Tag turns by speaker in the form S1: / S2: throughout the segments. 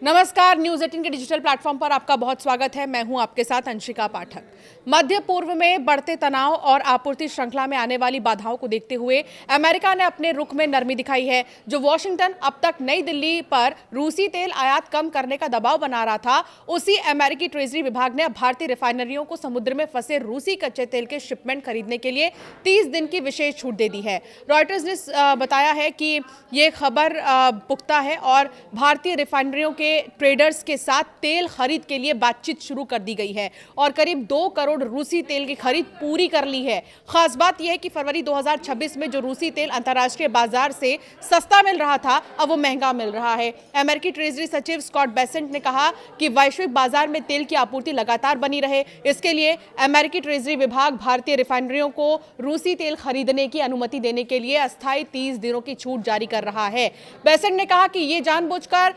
S1: नमस्कार, न्यूज 18 के digital platform पर आपका बहुत स्वागत है। मैं हूं आपके साथ अंशिका पाठक। मध्य पूर्व में बढ़ते तनाव और आपूर्ति श्रृंखला में आने वाली बाधाओं को देखते हुए अमेरिका ने अपने रुख में नरमी दिखाई है। जो वॉशिंगटन अब तक नई दिल्ली पर रूसी तेल आयात कम करने का दबाव बना रहा था, उसी अमेरिकी ट्रेजरी विभाग ने अब भारतीय रिफाइनरियों को समुद्र में फंसे रूसी कच्चे तेल के शिपमेंट खरीदने के लिए 30 दिन की विशेष छूट दे दी है। रॉयटर्स ने बताया है कि ये खबर पुख्ता है और भारतीय रिफाइनरियों के ट्रेडर्स के साथ तेल खरीद के लिए बातचीत शुरू कर दी गई है और करीब 2 करोड़ रूसी तेल की खरीद पूरी कर ली है। खास बात यह है कि फरवरी 2026 में जो रूसी तेल अंतर्राष्ट्रीय बाजार से सस्ता मिल रहा था, अब वो महंगा मिल रहा है। अमेरिकी ट्रेजरी सचिव स्कॉट बेसेंट ने कहा कि वैश्विक बाजार में तेल की आपूर्ति लगातार बनी रहे, इसके लिए अमेरिकी ट्रेजरी विभाग भारतीय रिफाइनरियों को रूसी तेल खरीदने की अनुमति देने के लिए अस्थायी 30 दिनों की छूट जारी कर रहा है। बेसेंट ने कहा कि ये जानबूझकर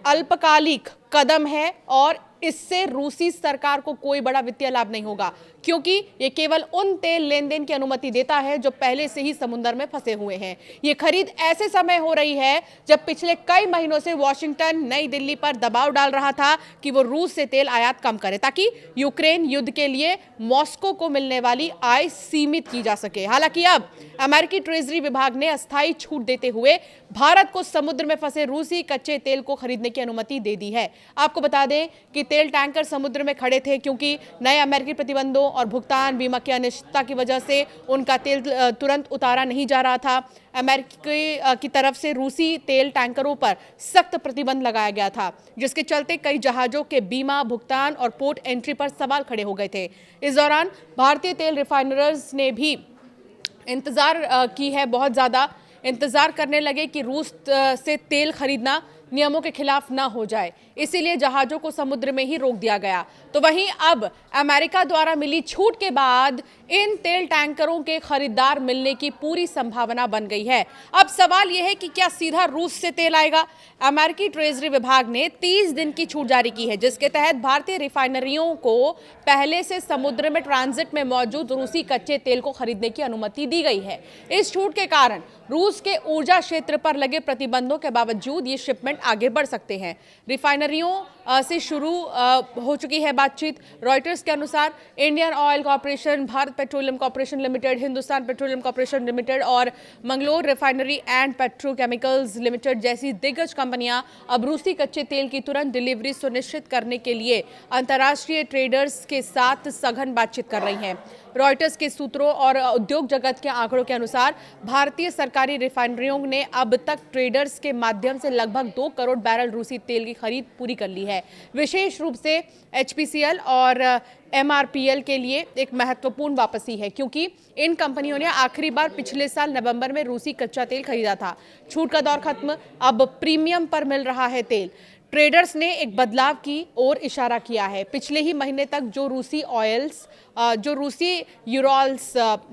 S1: अल्पकालिक कदम है और इससे रूसी सरकार को कोई बड़ा वित्तीय लाभ नहीं होगा, क्योंकि ये केवल उन तेल लेन देन की अनुमति देता है जो पहले से ही समुद्र में फंसे हुए हैं। ये खरीद ऐसे समय हो रही है जब पिछले कई महीनों से वॉशिंगटन नई दिल्ली पर दबाव डाल रहा था कि वो रूस से तेल आयात कम करे ताकि यूक्रेन युद्ध के लिए मॉस्को को मिलने वाली आय सीमित की जा सके। हालांकि अब अमेरिकी ट्रेजरी विभाग ने अस्थायी छूट देते हुए भारत को समुद्र में फंसे रूसी कच्चे तेल को खरीदने की अनुमति दे दी है। आपको बता दें कि तेल टैंकर समुद्र में खड़े थे, क्योंकि नए अमेरिकी प्रतिबंधों और भुगतान बीमा की अनिश्चितता की वजह से उनका तेल तुरंत उतारा नहीं जा रहा था। अमेरिका की तरफ से रूसी तेल टैंकरों पर सख्त प्रतिबंध लगाया गया था, जिसके चलते कई जहाजों के बीमा, भुगतान और पोर्ट एंट्री पर सवाल खड़े हो गए थे। इस दौरान भारतीय तेल रिफाइनर्स ने भी इंतजार की है, बहुत ज़्यादा इंतजार करने लगे कि रूस से तेल खरीदना नियमों के खिलाफ ना हो जाए, इसीलिए जहाजों को समुद्र में ही रोक दिया गया। तो वहीं अब अमेरिका द्वारा मिली छूट के बाद इन तेल टैंकरों के खरीदार मिलने की पूरी संभावना बन गई है। अब सवाल यह है कि क्या सीधा रूस से तेल आएगा? अमेरिकी ट्रेजरी विभाग ने 30 दिन की छूट जारी की है, जिसके तहत भारतीय रिफाइनरियों को पहले से समुद्र में ट्रांजिट में मौजूद रूसी कच्चे तेल को खरीदने की अनुमति दी गई है। इस छूट के कारण रूस के ऊर्जा क्षेत्र पर लगे प्रतिबंधों के बावजूद ये शिपमेंट आगे बढ़ सकते हैं। रिफाइनरियों से शुरू हो चुकी है बातचीत। रॉयटर्स के अनुसार Indian Oil Corporation, Bharat Petroleum Corporation Limited, Hindustan Petroleum Corporation Limited और Mangalore Refinery and Petrochemicals Limited जैसी दिग्गज कंपनियां अब रूसी कच्चे तेल की तुरंत डिलीवरी सुनिश्चित करने के लिए अंतर्राष्ट्रीय ट्रेडर्स के साथ सघन बातचीत कर रही हैं। रॉयटर्स के सूत्रों और उद्योग जगत के आंकड़ों के अनुसार भारतीय सरकारी रिफाइनरियों ने अब तक ट्रेडर्स के माध्यम से लगभग 2 करोड़ बैरल रूसी तेल की खरीद पूरी कर ली है। विशेष रूप से एचपीसीएल और एमआरपीएल के लिए एक महत्वपूर्ण वापसी है, क्योंकि इन कंपनियों ने आखिरी बार पिछले साल नवंबर में रूसी कच्चा तेल खरीदा था। छूट का दौर खत्म, अब प्रीमियम पर मिल रहा है तेल। ट्रेडर्स ने एक बदलाव की ओर इशारा किया है। पिछले ही महीने तक जो रूसी यूरोल्स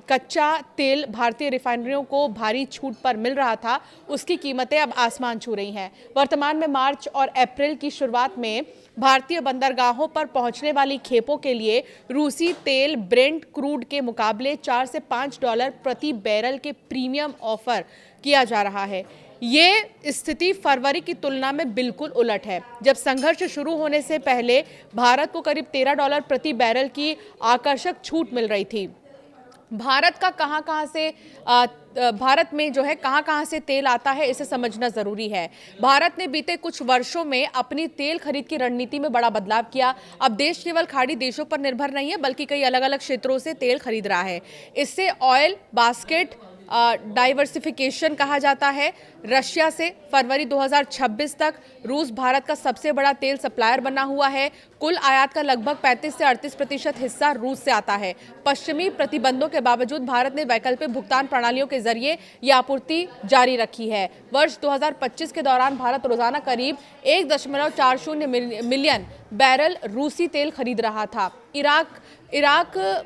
S1: कच्चा तेल भारतीय रिफाइनरियों को भारी छूट पर मिल रहा था, उसकी कीमतें अब आसमान छू रही हैं। वर्तमान में मार्च और अप्रैल की शुरुआत में भारतीय बंदरगाहों पर पहुंचने वाली खेपों के लिए रूसी तेल ब्रेंट क्रूड के मुकाबले $4 से $5 प्रति बैरल के प्रीमियम ऑफर किया जा रहा है। ये स्थिति फरवरी की तुलना में बिल्कुल उलट है, जब संघर्ष शुरू होने से पहले भारत को करीब $13 प्रति बैरल की आकर्षक छूट मिल रही थी। भारत में जो है कहां से तेल आता है, इसे समझना जरूरी है। भारत ने बीते कुछ वर्षों में अपनी तेल खरीद की रणनीति में बड़ा बदलाव किया। अब देश केवल खाड़ी देशों पर निर्भर नहीं है, बल्कि कई अलग अलग क्षेत्रों से तेल खरीद रहा है। इससे ऑयल बास्केट डाइवर्सिफिकेशन कहा जाता है। रशिया से फरवरी 2026 तक रूस भारत का सबसे बड़ा तेल सप्लायर बना हुआ है। कुल आयात का लगभग 35 से 38% हिस्सा रूस से आता है। पश्चिमी प्रतिबंधों के बावजूद भारत ने वैकल्पिक भुगतान प्रणालियों के जरिए ये आपूर्ति जारी रखी है। वर्ष 2025 के दौरान भारत रोजाना करीब 1.40 मिलियन बैरल रूसी तेल खरीद रहा था। इराक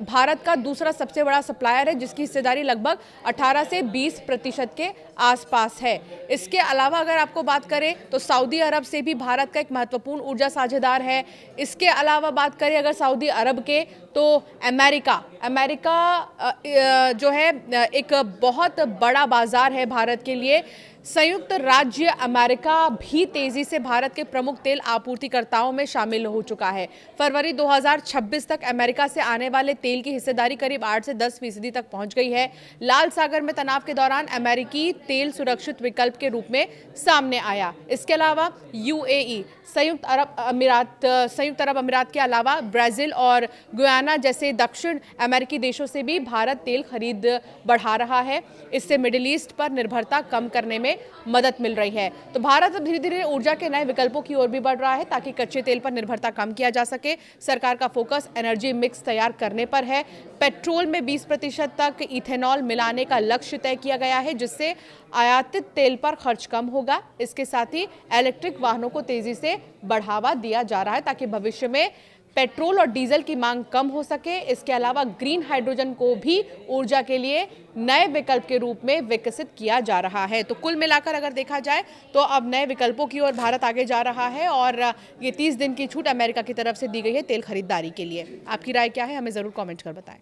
S1: भारत का दूसरा सबसे बड़ा सप्लायर है, जिसकी हिस्सेदारी लगभग 18 से 20% के आसपास है। इसके अलावा अगर आपको बात करें तो सऊदी अरब से भी भारत का एक महत्वपूर्ण ऊर्जा साझेदार है। इसके अलावा बात करें अगर सऊदी अरब के, तो अमेरिका जो है एक बहुत बड़ा बाजार है भारत के लिए। संयुक्त राज्य अमेरिका भी तेजी से भारत के प्रमुख तेल आपूर्तिकर्ताओं में शामिल हो चुका है। फरवरी 2026 तक अमेरिका से आने वाले तेल की हिस्सेदारी करीब 8 से 10% तक पहुंच गई है। लाल सागर में तनाव के दौरान अमेरिकी तेल सुरक्षित विकल्प के रूप में सामने आया। इसके अलावा यूएई, संयुक्त अरब अमीरात के अलावा ब्राजील और गुयाना जैसे दक्षिण अमेरिकी देशों से भी भारत तेल खरीद बढ़ा रहा है। इससे मिडिल ईस्ट पर निर्भरता कम करने में मदद मिल रही है। तो भारत अब धीरे धीरे ऊर्जा के नए विकल्पों की ओर भी बढ़ रहा है ताकि कच्चे तेल पर निर्भरता कम किया जा सके। सरकार का फोकस एनर्जी मिक्स तैयार करने पर है। पेट्रोल में 20% तक इथेनॉल मिलाने का लक्ष्य तय किया गया है, जिससे आयातित तेल पर खर्च कम होगा। इसके साथ ही इलेक्ट्रिक वाहनों को तेजी से बढ़ावा दिया जा रहा है ताकि भविष्य में पेट्रोल और डीजल की मांग कम हो सके। इसके अलावा ग्रीन हाइड्रोजन को भी ऊर्जा के लिए नए विकल्प के रूप में विकसित किया जा रहा है। तो कुल मिलाकर अगर देखा जाए तो अब नए विकल्पों की ओर भारत आगे जा रहा है और ये 30 दिन की छूट अमेरिका की तरफ से दी गई है तेल खरीदारी के लिए। आपकी राय क्या है, हमें जरूर कमेंट कर बताएं।